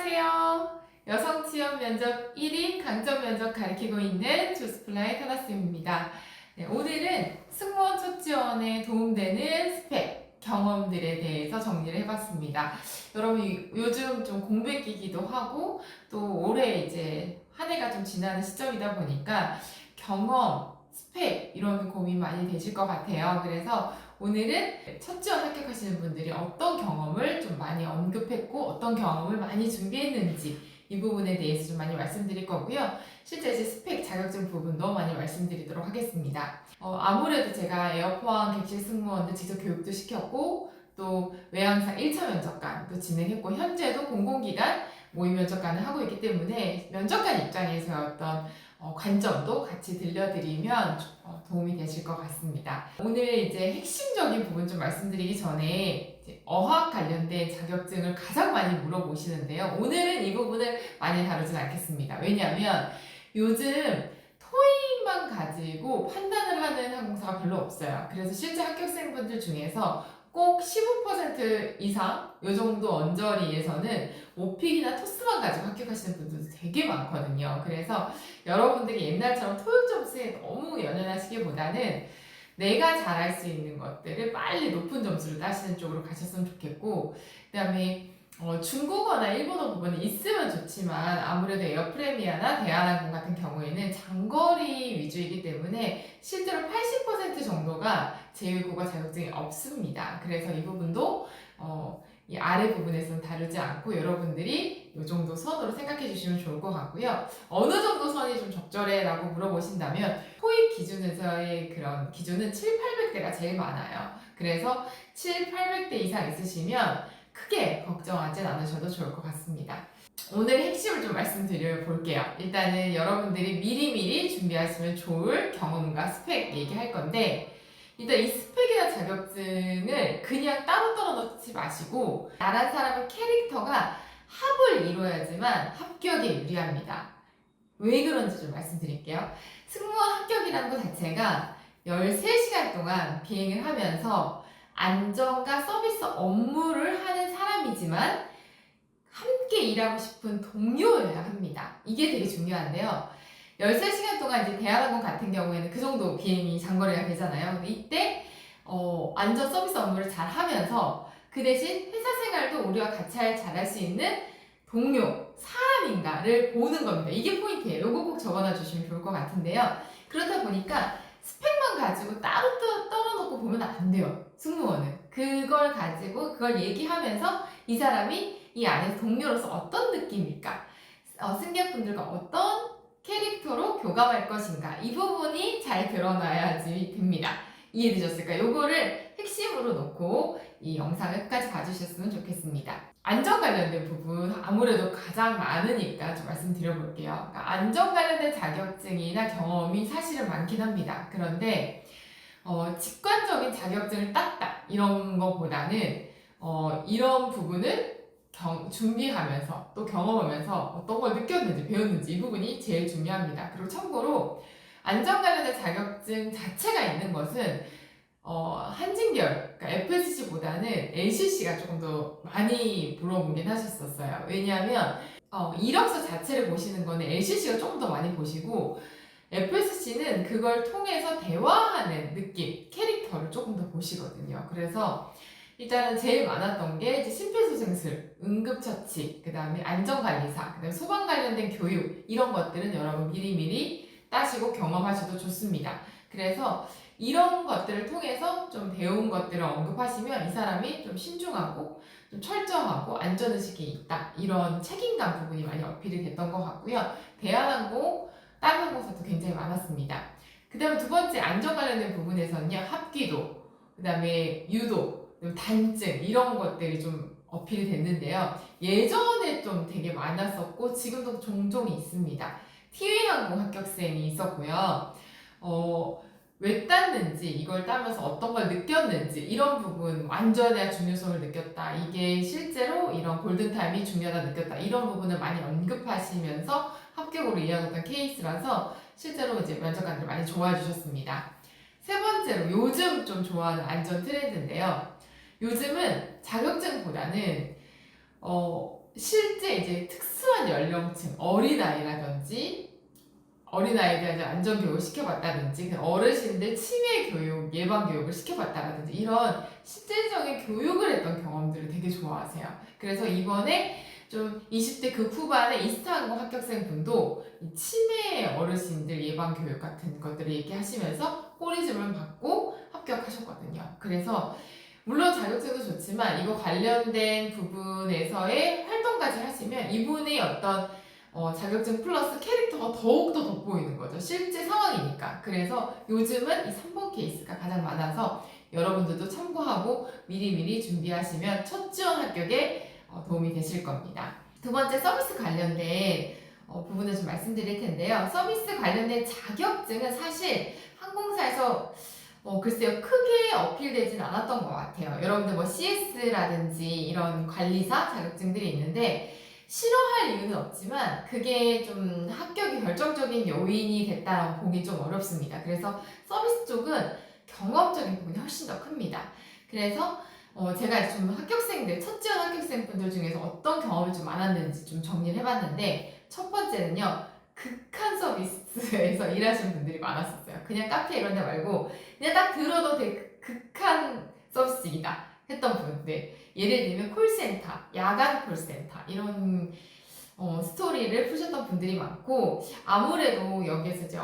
안녕하세요. 여성 취업 면접 1인 강점 면접 가르치고 있는 조스플라의 타나쌤입니다. 네, 오늘은 승무원 첫 지원에 도움되는 스펙, 경험들에 대해서 정리를 해봤습니다. 여러분 요즘 좀 공백기기도 하고 또 올해 이제 한 해가 좀 지나는 시점이다 보니까 경험, 스펙 이런 고민 많이 되실 것 같아요. 그래서 오늘은 첫 지원 합격하시는 분들이 어떤 경험을 좀 많이 언급했고 어떤 경험을 많이 준비했는지 이 부분에 대해서 좀 많이 말씀드릴 거고요. 실제 이제 스펙 자격증 부분도 많이 말씀드리도록 하겠습니다. 아무래도 제가 에어포항 객실 승무원들 직접 교육도 시켰고 또 외항사 1차 면접관도 진행했고 현재도 공공기관 모의 면접관을 하고 있기 때문에 면접관 입장에서 어떤 관점도 같이 들려드리면 도움이 되실 것 같습니다. 오늘 이제 핵심적인 부분 좀 말씀드리기 전에 이제 어학 관련된 자격증을 가장 많이 물어보시는데요. 오늘은 이 부분을 많이 다루진 않겠습니다. 왜냐하면 요즘 토익만 가지고 판단을 하는 항공사가 별로 없어요. 그래서 실제 합격생분들 중에서 꼭 15% 이상 이 정도 언저리에서는 오픽이나 토스만 가지고 합격하시는 분들도 되게 많거든요. 그래서 여러분들이 옛날처럼 토익 점수에 너무 연연하시기보다는 내가 잘할 수 있는 것들을 빨리 높은 점수를 따시는 쪽으로 가셨으면 좋겠고, 그 다음에 중국어나 일본어 부분이 있으면 좋지만 아무래도 에어프레미아나 대한항공 같은 경우에는 장거리 위주이기 때문에 실제로 80% 정도가 제1국어 자격증이 없습니다. 그래서 이 부분도 이 아래 부분에서는 다루지 않고 여러분들이 이 정도 선으로 생각해 주시면 좋을 것 같고요. 어느 정도 선이 좀 적절해? 라고 물어보신다면 토익 기준에서의 그런 기준은 7, 800대가 제일 많아요. 그래서 7, 800대 이상 있으시면 크게 걱정하진 않으셔도 좋을 것 같습니다. 오늘 핵심을 좀 말씀드려 볼게요. 일단은 여러분들이 미리미리 준비하시면 좋을 경험과 스펙 얘기할 건데 일단 이 스펙이나 자격증을 그냥 따로 떨어놓지 마시고 나란 사람의 캐릭터가 합을 이루어야지만 합격에 유리합니다. 왜 그런지 좀 말씀드릴게요. 승무원 합격이라는 것 자체가 13시간 동안 비행을 하면서 안전과 서비스 업무를 하는 사람이지만 함께 일하고 싶은 동료여야 합니다. 이게 되게 중요한데요. 13시간 동안 이제 대한항공 같은 경우에는 그 정도 비행이 장거리가 되잖아요. 근데 이때 안전 서비스 업무를 잘 하면서 그 대신 회사 생활도 우리와 같이 잘할 수 있는 동료, 사람인가를 보는 겁니다. 이게 포인트예요. 이거 꼭 적어놔 주시면 좋을 것 같은데요. 그러다 보니까 스펙만 가지고 따로 떨어놓고 보면 안 돼요. 승무원은. 그걸 가지고 그걸 얘기하면서 이 사람이 이 안에서 동료로서 어떤 느낌일까? 승객분들과 어떤 캐릭터로 교감할 것인가? 이 부분이 잘 드러나야지 됩니다. 이해되셨을까요? 요거를 핵심으로 놓고 이 영상을 끝까지 봐주셨으면 좋겠습니다. 안전 관련된 부분 아무래도 가장 많으니까 좀 말씀드려볼게요. 그러니까 안전 관련된 자격증이나 경험이 사실은 많긴 합니다. 그런데 직관적인 자격증을 땄다 이런 거보다는 이런 부분을 준비하면서 또 경험하면서 어떤 걸 느꼈는지 배웠는지 이 부분이 제일 중요합니다. 그리고 참고로 안전 관련된 자격증 자체가 있는 것은 한진결, 그러니까 FSC보다는 LCC가 조금 더 많이 물어보긴 하셨었어요. 왜냐하면 이력서 자체를 보시는 거는 LCC가 조금 더 많이 보시고 FSC는 그걸 통해서 대화하는 느낌, 캐릭터를 조금 더 보시거든요. 그래서 일단은 제일 많았던 게 이제 심폐소생술, 응급처치, 그 다음에 안전관리사, 그 다음에 소방 관련된 교육 이런 것들은 여러분 미리미리 따시고 경험하셔도 좋습니다. 그래서 이런 것들을 통해서 좀 배운 것들을 언급하시면 이 사람이 좀 신중하고 좀 철저하고 안전의식이 있다 이런 책임감 부분이 많이 어필이 됐던 것 같고요. 대한항공, 다른 항공사도 굉장히 많았습니다. 그 다음에 두 번째 안전 관련된 부분에서는요. 합기도, 그 다음에 유도, 단증 이런 것들이 좀 어필이 됐는데요. 예전에 좀 되게 많았었고 지금도 종종 있습니다. 티웨이항공 합격생이 있었고요. 왜 땄는지 이걸 따면서 어떤 걸 느꼈는지 이런 부분 안전의 중요성을 느꼈다. 이게 실제로 이런 골든타임이 중요하다 느꼈다. 이런 부분을 많이 언급하시면서 합격으로 이어졌던 케이스라서 실제로 이제 면접관들 많이 좋아해 주셨습니다. 세 번째로 요즘 좀 좋아하는 안전 트렌드인데요. 요즘은 자격증보다는 실제 이제 특수한 연령층, 어린아이라든지 어린아이들한테 안전교육을 시켜봤다든지 어르신들 치매 교육, 예방교육을 시켜봤다든지 이런 실질적인 교육을 했던 경험들을 되게 좋아하세요. 그래서 이번에 좀 20대 극후반의 이스타항공 합격생분도 이 치매 어르신들 예방교육 같은 것들을 얘기하시면서 꼬리짐을 받고 합격하셨거든요. 그래서 물론 자격증도 좋지만 이거 관련된 부분에서의 활동까지 하시면 이분의 어떤 자격증 플러스 캐릭터가 더욱더 돋보이는 거죠. 실제 상황이니까. 그래서 요즘은 이 3번 케이스가 가장 많아서 여러분들도 참고하고 미리미리 준비하시면 첫 지원 합격에 도움이 되실 겁니다. 두 번째 서비스 관련된 부분을 좀 말씀드릴 텐데요. 서비스 관련된 자격증은 사실 항공사에서 글쎄요, 크게 어필되진 않았던 것 같아요. 여러분들 뭐 CS라든지 이런 관리사 자격증들이 있는데 싫어할 이유는 없지만 그게 좀 합격이 결정적인 요인이 됐다고 보기 좀 어렵습니다. 그래서 서비스 쪽은 경험적인 부분이 훨씬 더 큽니다. 그래서 제가 좀 합격생들, 첫 지원 합격생분들 중에서 어떤 경험이 좀 많았는지 좀 정리를 해봤는데 첫 번째는요. 극한 서비스에서 일하시는 분들이 많았었어요. 그냥 카페 이런 데 말고 그냥 딱 들어도 되게 극한 서비스이다 했던 분들. 예를 들면 콜센터, 야간 콜센터 이런 스토리를 푸셨던 분들이 많고 아무래도 여기에서 이제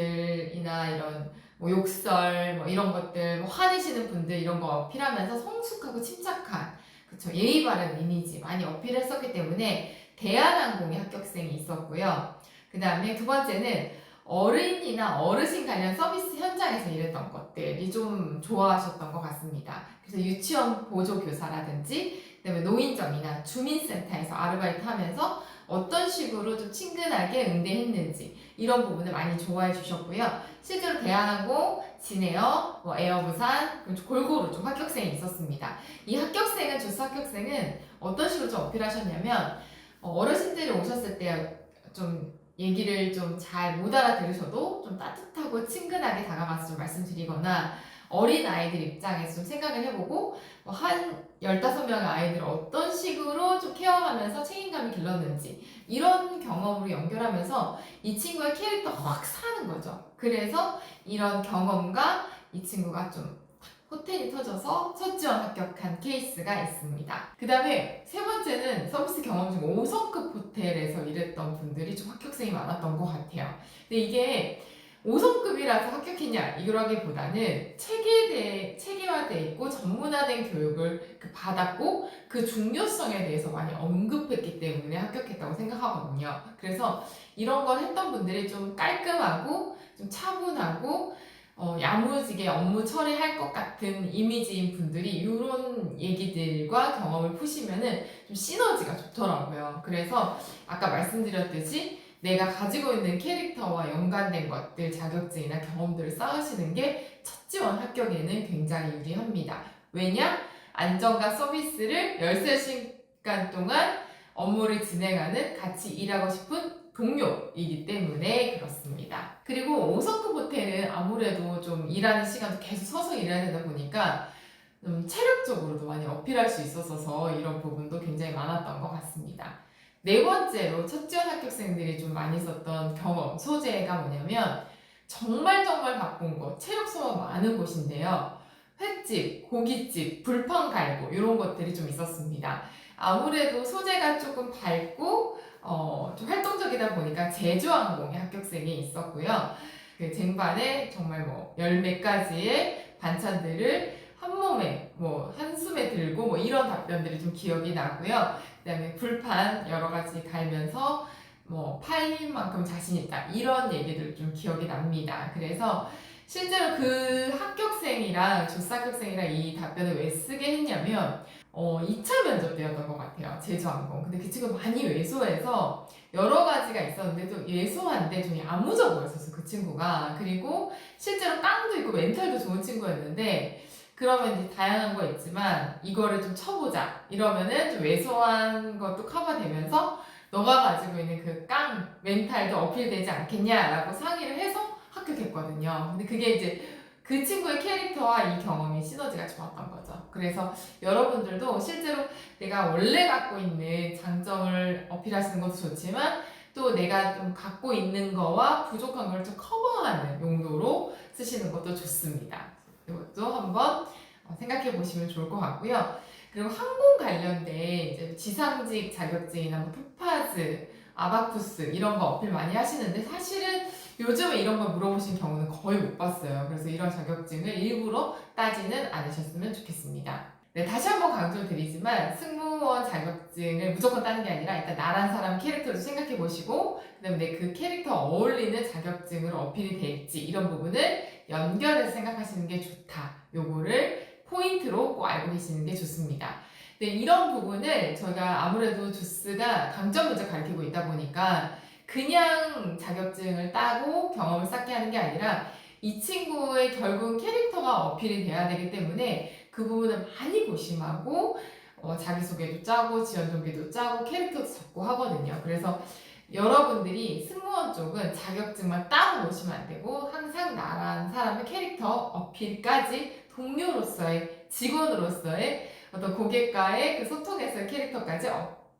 어르신들이나 이런 뭐 욕설 뭐 이런 것들 뭐 화내시는 분들 이런 거 어필하면서 성숙하고 침착한 그쵸 예의 바른 이미지 많이 어필했었기 때문에 대한항공의 합격생이 있었고요. 그 다음에 두 번째는 어린이나 어르신 관련 서비스 현장에서 일했던 것들이 좀 좋아하셨던 것 같습니다. 그래서 유치원 보조교사라든지 그다음에 노인정이나 주민센터에서 아르바이트 하면서 어떤 식으로 좀 친근하게 응대했는지 이런 부분을 많이 좋아해 주셨고요. 실제로 대한항공, 진에어, 에어부산 골고루 좀 합격생이 있었습니다. 이 합격생은 주스 합격생은 어떤 식으로 좀 어필하셨냐면 어르신들이 오셨을 때 좀 얘기를 좀 잘 못 알아들으셔도 좀 따뜻하고 친근하게 다가가서 좀 말씀드리거나 어린 아이들 입장에서 좀 생각을 해보고 한 15명의 아이들을 어떤 식으로 좀 케어하면서 책임감이 길렀는지 이런 경험으로 연결하면서 이 친구의 캐릭터가 확 사는 거죠. 그래서 이런 경험과 이 친구가 좀 호텔이 터져서 첫 지원 합격한 케이스가 있습니다. 그 다음에 세 번째는 서비스 경험 중 5성급 호텔에서 일했던 분들이 좀 합격생이 많았던 것 같아요. 근데 이게 5성급이라서 합격했냐 이러기보다는 체계화되어 있고 전문화된 교육을 받았고 그 중요성에 대해서 많이 언급했기 때문에 합격했다고 생각하거든요. 그래서 이런 걸 했던 분들이 좀 깔끔하고 좀 차분하고 야무지게 업무 처리할 것 같은 이미지인 분들이 이런 얘기들과 경험을 푸시면은 좀 시너지가 좋더라고요. 그래서 아까 말씀드렸듯이 내가 가지고 있는 캐릭터와 연관된 것들, 자격증이나 경험들을 쌓으시는 게 첫 지원 합격에는 굉장히 유리합니다. 왜냐? 안정과 서비스를 13시간 동안 업무를 진행하는 같이 일하고 싶은 동료이기 때문에 그렇습니다. 그리고 5성급 호텔은 아무래도 좀 일하는 시간도 계속 서서 일해야 되다 보니까 체력적으로도 많이 어필할 수 있었어서 이런 부분도 굉장히 많았던 것 같습니다. 네 번째로 첫 지원 합격생들이 좀 많이 썼던 경험, 소재가 뭐냐면 정말 바쁜 곳, 체력 소모 많은 곳인데요. 횟집, 고깃집, 불판 갈고 이런 것들이 좀 있었습니다. 아무래도 소재가 조금 밝고 좀 활동적이다 보니까 제주항공의 합격생이 있었고요. 그 쟁반에 정말 뭐 열 몇 가지의 반찬들을 한 몸에 한숨에 들고 이런 답변들이 좀 기억이 나고요. 그다음에 불판 여러 가지 갈면서 파일 만큼 자신 있다 이런 얘기들 좀 기억이 납니다. 그래서 실제로 그 합격생이랑 조스 합격생이랑 이 답변을 왜 쓰게 했냐면 2차 면접 때였던 것 같아요. 제주항공. 근데 그 친구 많이 왜소해서 여러 가지가 있었는데 좀 예소한데 좀 야무져 보였었어 그 친구가. 그리고 실제로 깡도 있고 멘탈도 좋은 친구였는데 그러면 이제 다양한 거 있지만 이거를 좀 쳐보자 이러면은 좀 왜소한 것도 커버되면서 너가 가지고 있는 그 깡 멘탈도 어필되지 않겠냐라고 상의를 해서 합격했거든요. 근데 그게 이제 그 친구의 캐릭터와 이 경험이 시너지가 좋았던 거죠. 그래서 여러분들도 실제로 내가 원래 갖고 있는 장점을 어필하시는 것도 좋지만 또 내가 좀 갖고 있는 거와 부족한 걸 좀 커버하는 용도로 쓰시는 것도 좋습니다. 이것도 한번 생각해 보시면 좋을 것 같고요. 그리고 항공 관련된 이제 지상직 자격증이나 뭐 토파즈, 아바쿠스 이런 거 어필 많이 하시는데 사실은 요즘에 이런 걸 물어보신 경우는 거의 못 봤어요. 그래서 이런 자격증을 일부러 따지는 않으셨으면 좋겠습니다. 네, 다시 한번 강조드리지만 승무원 자격증을 무조건 따는 게 아니라 일단 나란 사람 캐릭터를 생각해 보시고 그다음에 그 캐릭터 어울리는 자격증으로 어필이 될지 이런 부분을 연결해서 생각하시는 게 좋다. 요거를 포인트로 꼭 알고 계시는 게 좋습니다. 네, 이런 부분을 저희가 아무래도 주스가 강점 면접 가르치고 있다 보니까 그냥 자격증을 따고 경험을 쌓게 하는 게 아니라 이 친구의 결국은 캐릭터가 어필이 돼야 되기 때문에 그 부분을 많이 고심하고 자기소개도 짜고 지원동기도 짜고 캐릭터도 잡고 하거든요. 그래서 여러분들이 승무원 쪽은 자격증만 따로 보시면 안 되고 항상 나란 사람의 캐릭터 어필까지 동료로서의 직원으로서의 어떤 고객과의 그 소통에서의 캐릭터까지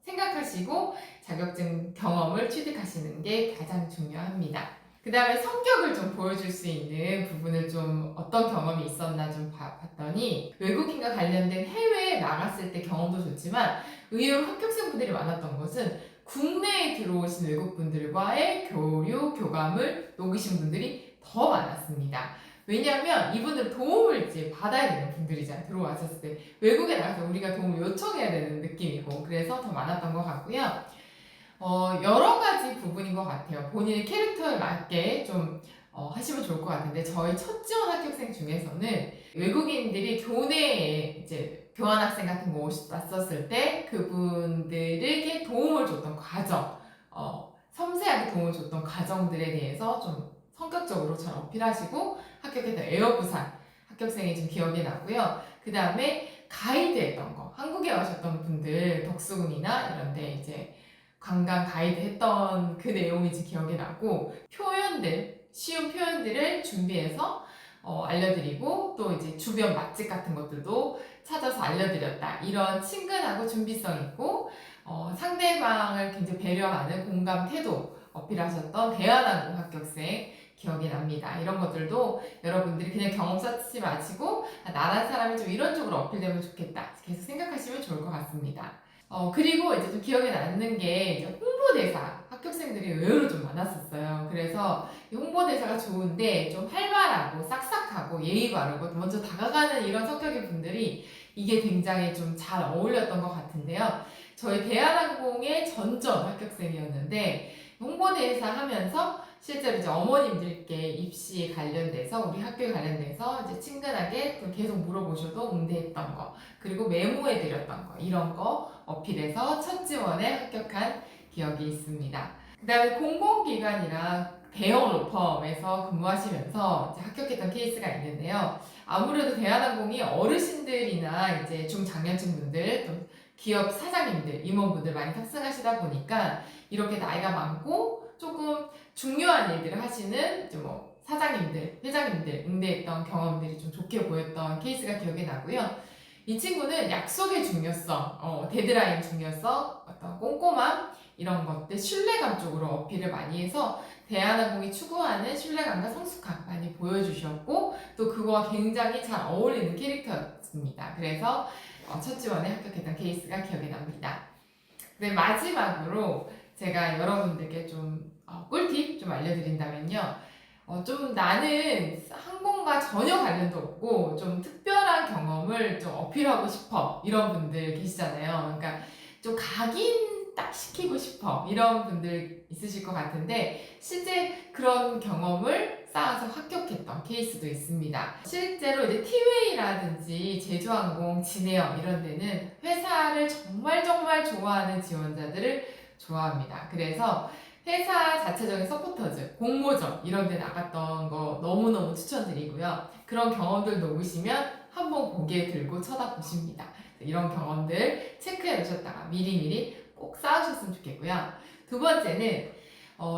생각하시고 자격증 경험을 취득하시는 게 가장 중요합니다. 그 다음에 성격을 좀 보여줄 수 있는 부분을 좀 어떤 경험이 있었나 좀 봤더니 외국인과 관련된 해외에 나갔을 때 경험도 좋지만 의외로 합격생분들이 많았던 것은 국내에 들어오신 외국분들과의 교류, 교감을 녹이신 분들이 더 많았습니다. 왜냐하면 이분들은 도움을 이제 받아야 되는 분들이잖아요. 들어와셨을 때 외국에 나가서 우리가 도움을 요청해야 되는 느낌이고 그래서 더 많았던 것 같고요. 여러 가지 부분인 것 같아요. 본인의 캐릭터에 맞게 좀 하시면 좋을 것 같은데 저희 첫 지원 합격생 중에서는 외국인들이 교내에 이제 교환학생 같은 거 왔었을 때 그분들에게 도움을 줬던 과정, 섬세하게 도움을 줬던 과정들에 대해서 좀 성격적으로 잘 어필하시고 합격했던 에어부산 합격생이 좀 기억이 나고요. 그 다음에 가이드 했던 거, 한국에 오셨던 분들 덕수궁이나 이런 데 이제 관광 가이드 했던 그 내용이 이제 기억이 나고 표현들, 쉬운 표현들을 준비해서 알려드리고 또 이제 주변 맛집 같은 것들도 찾아서 알려드렸다. 이런 친근하고 준비성 있고 상대방을 굉장히 배려하는 공감 태도 어필하셨던 대한항공 합격생 기억이 납니다. 이런 것들도 여러분들이 그냥 경험 쌓지 마시고 나란 사람이 좀 이런 쪽으로 어필되면 좋겠다. 계속 생각하시면 좋을 것 같습니다. 그리고 이제 좀 기억에 남는 게 이제 홍보대사 합격생들이 의외로 좀 많았었어요. 그래서 홍보대사가 좋은데 좀 활발하고 싹싹하고 예의 바르고 먼저 다가가는 이런 성격의 분들이 이게 굉장히 좀 잘 어울렸던 것 같은데요. 저희 대한항공의 전전 합격생이었는데 홍보대사 하면서 실제로 이제 어머님들께 입시에 관련돼서 우리 학교에 관련돼서 이제 친근하게 좀 계속 물어보셔도 응대했던 거 그리고 메모해드렸던 거 이런 거 어필해서 첫 지원에 합격한 기억이 있습니다. 그 다음에 공공기관이랑 대형 로펌에서 근무하시면서 이제 합격했던 케이스가 있는데요. 아무래도 대한항공이 어르신들이나 이제 중장년층 분들, 또 기업 사장님들, 임원분들 많이 탑승하시다 보니까 이렇게 나이가 많고 조금 중요한 일들을 하시는 이제 뭐 사장님들, 회장님들 응대했던 경험들이 좀 좋게 보였던 케이스가 기억이 나고요. 이 친구는 약속의 중요성, 데드라인 중요성, 어떤 꼼꼼함 이런 것들 신뢰감 쪽으로 어필을 많이 해서 대한항공이 추구하는 신뢰감과 성숙함 많이 보여주셨고 또 그거와 굉장히 잘 어울리는 캐릭터였습니다. 그래서 첫 지원에 합격했던 케이스가 기억이 납니다. 네, 마지막으로 제가 여러분들께 좀 꿀팁 좀 알려드린다면요. 좀 나는 항공과 전혀 관련도 없고 좀 특별한 경험을 좀 어필하고 싶어 이런 분들 계시잖아요. 그러니까 좀 각인 딱 시키고 싶어 이런 분들 있으실 것 같은데 실제 그런 경험을 쌓아서 합격했던 케이스도 있습니다. 실제로 이제 티웨이라든지 제주항공, 진에어 이런 데는 회사를 정말 좋아하는 지원자들을 좋아합니다. 그래서 회사 자체적인 서포터즈, 공모전 이런 데 나갔던 거 너무너무 추천드리고요. 그런 경험들 놓으시면 한번 고개 들고 쳐다보십니다. 이런 경험들 체크해 놓으셨다가 미리미리 꼭 쌓으셨으면 좋겠고요. 두 번째는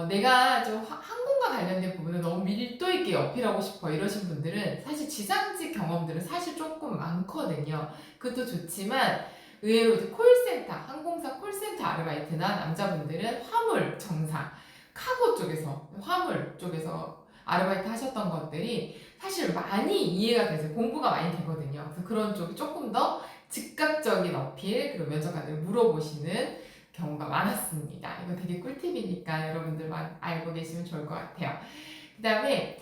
내가 좀 항공과 관련된 부분을 너무 밀도 있게 어필하고 싶어 이러신 분들은 사실 지상직 경험들은 사실 조금 많거든요. 그것도 좋지만 의외로 이제 콜센터, 항공사 콜센터 아르바이트나 남자분들은 화물 정사, 카고 쪽에서, 화물 쪽에서 아르바이트 하셨던 것들이 사실 많이 이해가 돼서 공부가 많이 되거든요. 그래서 그런 쪽이 조금 더 즉각적인 어필, 그리고 면접관들 물어보시는 경우가 많았습니다. 이거 되게 꿀팁이니까 여러분들만 알고 계시면 좋을 것 같아요. 그 다음에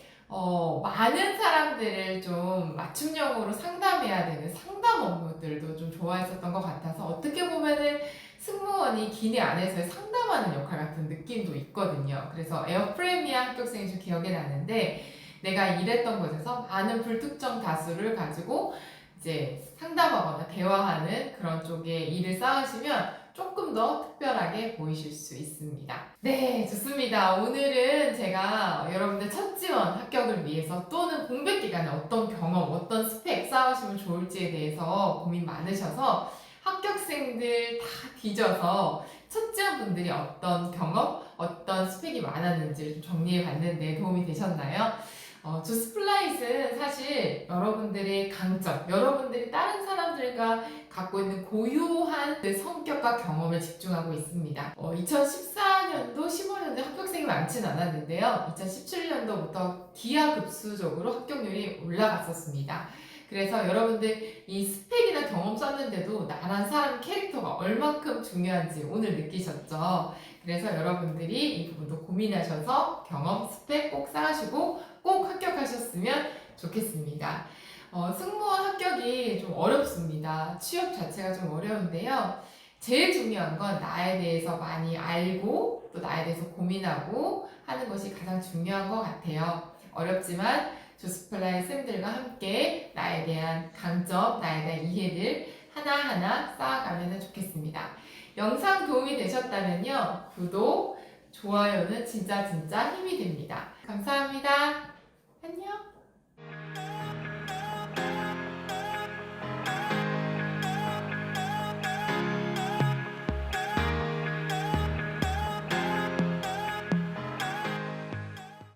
많은 사람들을 좀 맞춤형으로 상담해야 되는 상담 업무들도 좀 좋아했었던 것 같아서 어떻게 보면은 승무원이 기내 안에서 상담하는 역할 같은 느낌도 있거든요. 그래서 에어프레미아 합격생이 좀 기억에 나는데 내가 일했던 곳에서 많은 불특정 다수를 가지고 이제 상담하거나 대화하는 그런 쪽에 일을 쌓으시면 조금 더 특별하게 보이실 수 있습니다. 네, 좋습니다. 오늘은 제가 여러분들 첫 지원 합격을 위해서 또는 공백 기간에 어떤 경험, 어떤 스펙 쌓으시면 좋을지에 대해서 고민 많으셔서 합격생들 다 뒤져서 첫 지원 분들이 어떤 경험, 어떤 스펙이 많았는지 좀 정리해 봤는데 도움이 되셨나요? 조스플라잇은 사실 여러분들의 강점, 여러분들이 다른 사람들과 갖고 있는 고유한 그 성격과 경험을 집중하고 있습니다. 2014년도, 15년도에 합격생이 많지는 않았는데요. 2017년도부터 기하급수적으로 합격률이 올라갔었습니다. 그래서 여러분들 이 스펙이나 경험 썼는데도 나란 사람 캐릭터가 얼만큼 중요한지 오늘 느끼셨죠? 그래서 여러분들이 이 부분도 고민하셔서 경험, 스펙 꼭 쌓으시고 꼭 합격하셨으면 좋겠습니다. 승무원 합격이 좀 어렵습니다. 취업 자체가 좀 어려운데요. 제일 중요한 건 나에 대해서 많이 알고 또 나에 대해서 고민하고 하는 것이 가장 중요한 것 같아요. 어렵지만 조스플라이 쌤들과 함께 나에 대한 강점, 나에 대한 이해를 하나하나 쌓아가면 좋겠습니다. 영상 도움이 되셨다면요. 구독, 좋아요는 진짜 힘이 됩니다. 감사합니다. 안녕.